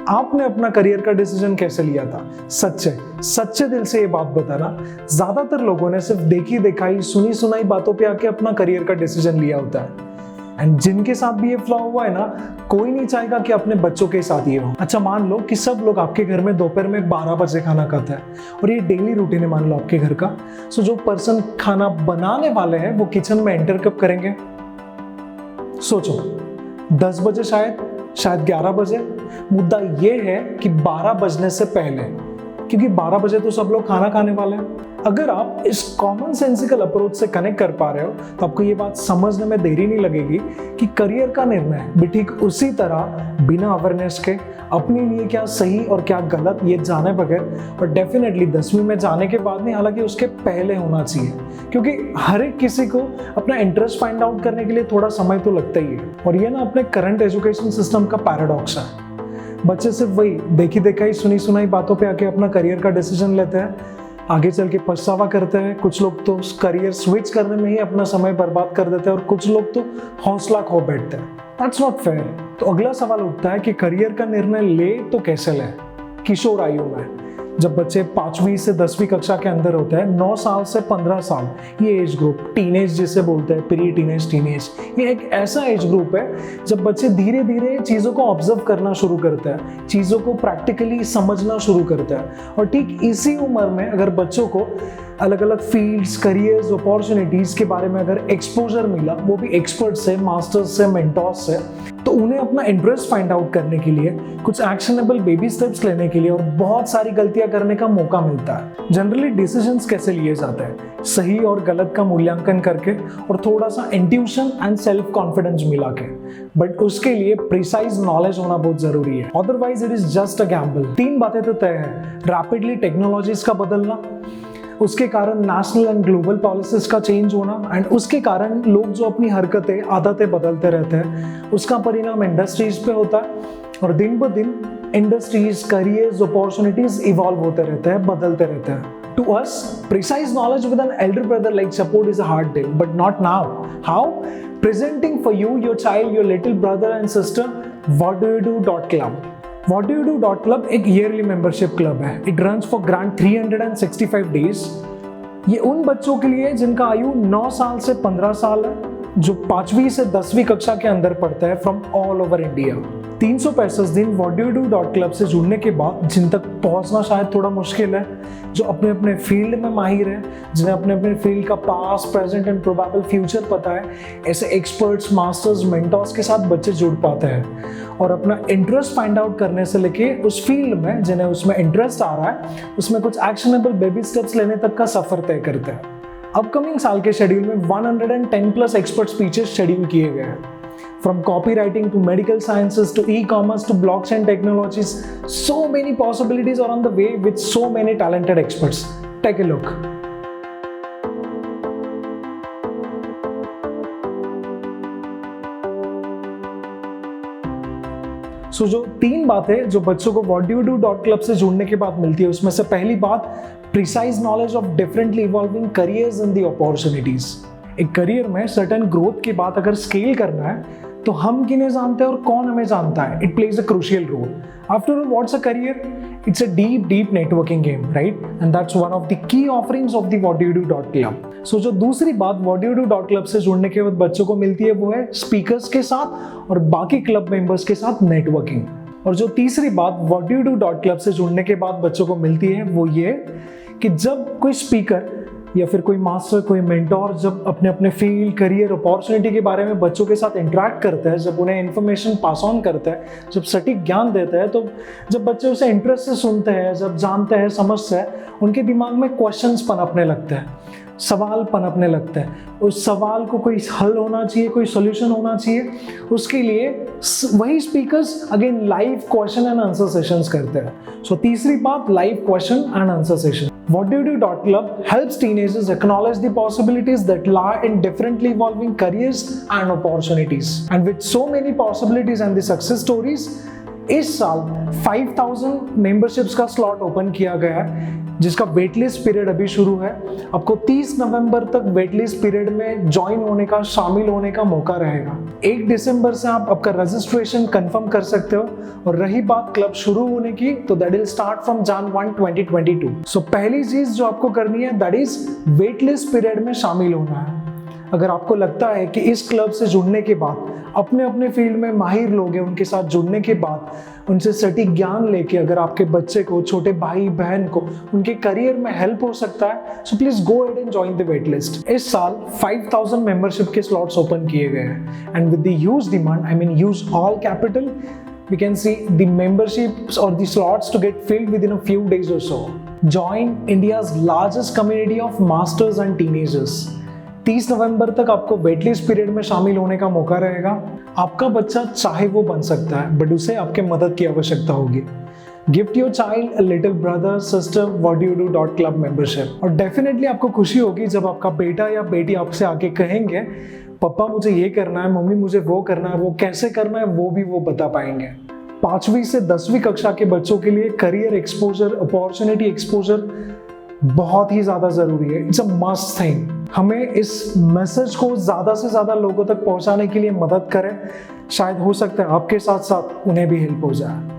आपने अपना करियर का डिसीजन कैसे लिया था? सच्चे दिल से ये बात बताना। ज्यादातर लोगों ने सिर्फ देखी दिखाई सुनी सुनाई बातों पे आके अपना करियर का डिसीजन लिया होता है। एंड जिनके साथ भी ये फ्लॉ हुआ है ना, कोई नहीं चाहेगा कि अपने बच्चों के साथ ये हो। अच्छा, मान लो कि सब लोग आपके घर में दोपहर में 12 बजे खाना खाता है और ये डेली रूटीन है मान लो आपके घर का। सो जो पर्सन खाना बनाने वाले हैं वो किचन में एंटर कब करेंगे? सोचो, 10 बजे शायद 11 बजे। मुद्दा ये है कि 12 बजने से पहले, क्योंकि 12 बजे तो सब लोग खाना खाने वाले हैं। अगर आप इस कॉमन सेंसिकल अप्रोच से कनेक्ट कर पा रहे हो तो आपको ये बात समझने में देरी नहीं लगेगी कि करियर का निर्णय भी ठीक उसी तरह बिना अवेयरनेस के अपने लिए क्या सही और क्या गलत ये जाने बगैर, और डेफिनेटली 10वीं में जाने के बाद नहीं, हालांकि उसके पहले होना चाहिए। क्योंकि हर एक किसी को अपना इंटरेस्ट फाइंड आउट करने के लिए थोड़ा समय तो लगता ही है। और ये ना अपने करंट एजुकेशन सिस्टम का पैराडॉक्स है। बच्चे सिर्फ वही देखी दिखाई सुनी सुनाई बातों पे आके अपना करियर का डिसीजन लेते हैं, आगे चल के पछतावा करते हैं। कुछ लोग तो करियर स्विच करने में ही अपना समय बर्बाद कर देते हैं और कुछ लोग तो हौसला खो बैठते हैं। That's not fair. तो अगला सवाल उठता है कि करियर का निर्णय ले तो कैसे लें? किशोर आयु में, जब बच्चे 5वीं से 10वीं कक्षा के अंदर होते हैं, 9 साल से 15 साल, ये एज ग्रुप टीनेज जिसे बोलते हैं, प्री टीनेज, टीनेज, ये एक ऐसा एज ग्रुप है जब बच्चे धीरे धीरे चीज़ों को ऑब्जर्व करना शुरू करते हैं, चीज़ों को प्रैक्टिकली समझना शुरू करते हैं। और ठीक इसी उम्र में अगर बच्चों को अलग अलग फील्ड्स, करियर्स, अपॉर्चुनिटीज के बारे में अगर एक्सपोजर मिला, वो भी एक्सपर्ट से, मास्टर्स से, मेंटोर्स से, तो उन्हें अपना इंटरेस्ट फाइंड आउट करने के लिए, कुछ एक्शनेबल बेबी स्टेप्स लेने के लिए और बहुत सारी गलतियां करने का मौका मिलता है। जनरली डिसीजंस कैसे लिए जाते हैं? सही और गलत का मूल्यांकन करके और थोड़ा सा इंट्यूशन एंड सेल्फ कॉन्फिडेंस मिला के। बट उसके लिए प्रिसाइज नॉलेज होना बहुत जरूरी है, otherwise it is just a gamble. 3 बातें तो तय है: रैपिडली टेक्नोलॉजीज का बदलना, उसके कारण नेशनल एंड ग्लोबल पॉलिसीज का चेंज होना, एंड उसके कारण लोग जो अपनी हरकतें, आदतें बदलते रहते हैं, उसका परिणाम इंडस्ट्रीज पे होता है। और दिन ब दिन इंडस्ट्रीज, करियर्स, अपॉर्चुनिटीज इवॉल्व होते रहते हैं, बदलते रहते हैं। To us, precise knowledge with an elder brother like support is a hard deal, but not now. How? Presenting for you, your child, your little brother and sister, What Do You Do Club. What Do You Do Club एक yearly membership club है। It runs for grand 365 days. ये उन बच्चों के लिए जिनका आयु 9 साल से 15 साल है, जो 5वीं से 10वीं कक्षा के अंदर पढ़ता है, फ्रॉम ऑल ओवर इंडिया। 365 दिन what do you do club से जुड़ने के बाद जिन तक पहुंचना शायद थोड़ा मुश्किल है, जो अपने अपने फील्ड में माहिर है, जिन्हें अपने अपने फील्ड का past, present and probable future पता है, ऐसे एक्सपर्ट्स, मास्टर्स, मेंटोर्स के साथ बच्चे जुड़ पाते हैं और अपना इंटरेस्ट फाइंड आउट करने से लेके उस फील्ड में जिन्हें उसमें इंटरेस्ट आ रहा है, उसमें कुछ एक्शनेबल बेबी स्टेप्स लेने तक का सफर तय करते हैं। अपकमिंग साल के शेड्यूल में 110+ एक्सपर्ट स्पीचेस शेड्यूल किए गए हैं। From copywriting to medical sciences to e-commerce to blockchain technologies, so many possibilities are on the way with so many talented experts. Take a look. So जो 3 बातें जो बच्चों को What Do You Do Club से जुड़ने के बाद मिलती है, उसमें से पहली बात, precise knowledge of differently evolving careers and the opportunities. एक करियर में सर्टेन ग्रोथ के बाद अगर स्केल करना है तो हम किन्हें जानते हैं और कौन हमें जानता है? It plays a crucial role. After all, what's a career? It's a deep networking game, right? And that's one of the key offerings of the what do you do club. So जो दूसरी बात what do you do club से जुड़ने के बाद बच्चों को मिलती है, वो है स्पीकर्स के साथ और बाकी क्लब मेंबर्स के साथ नेटवर्किंग। और जो तीसरी बात what do you do club से जुड़ने के बाद बच्चों को मिलती है, वो ये कि जब कोई स्पीकर या फिर कोई मास्टर, कोई मेंटोर जब अपने अपने फील्ड, करियर, अपॉर्चुनिटी के बारे में बच्चों के साथ इंटरेक्ट करता है, जब उन्हें इन्फॉर्मेशन पास ऑन करता है, जब सटीक ज्ञान देता है, तो जब बच्चे उसे इंटरेस्ट से सुनते हैं, जब जानते हैं, समझते हैं, उनके दिमाग में क्वेश्चंस पनपने लगते हैं, सवाल पनपने लगते हैं। उस सवाल को कोई हल होना चाहिए, कोई सोल्यूशन होना चाहिए। उसके लिए वही speakers again live question and answer sessions करते हैं। सो तीसरी बात, live question and answer session. What Do You Do Club helps teenagers acknowledge the possibilities that lie in differently evolving careers and opportunities. And with so many possibilities and the success stories, इस साल 5000 memberships का slot open किया गया है, जिसका waitlist period अभी शुरू है। आपको 30 नवंबर तक वेटलिस्ट पीरियड में ज्वाइन होने का, शामिल होने का मौका रहेगा। 1 दिसंबर से आप आपका रजिस्ट्रेशन कंफर्म कर सकते हो। और रही बात क्लब शुरू होने की, तो that will start from Jan 1, 2022। सो पहली चीज जो आपको करनी है, दैट इज वेटलिस्ट पीरियड में शामिल होना है। अगर आपको लगता है कि इस क्लब से जुड़ने के बाद, अपने अपने फील्ड में माहिर लोग हैं, उनके साथ जुड़ने के बाद, उनसे सटीक ज्ञान लेके अगर आपके बच्चे को, छोटे भाई बहन को उनके करियर में हेल्प हो सकता है, so please go ahead and join the wait list. इस साल 5000 मेंबरशिप के स्लॉट्स ओपन किए गए हैं, and with the huge demand, I mean huge all capital, we can see the memberships or the slots to get filled within a few days or so. Join India's largest community of masters and teenagers. 30 नवंबर तक आपको waitlist period में शामिल होने का मौका रहेगा। आपका बच्चा चाहे वो बन सकता है, बट उसे आपके मदद की आवश्यकता होगी। Gift your child a little brother, sister, what do you do .club membership. और डेफिनेटली आपको खुशी होगी जब आपका बेटा या बेटी आपसे आके कहेंगे, पापा मुझे ये करना है, मम्मी मुझे वो करना है। वो कैसे करना है वो भी वो बता पाएंगे। 5वीं से 10वीं कक्षा के बच्चों के लिए करियर एक्सपोजर, अपॉर्चुनिटी एक्सपोजर बहुत ही ज्यादा जरूरी है। It's a must thing. हमें इस मैसेज को ज्यादा से ज्यादा लोगों तक पहुंचाने के लिए मदद करें। शायद हो सकता है आपके साथ साथ उन्हें भी हेल्प हो जाए।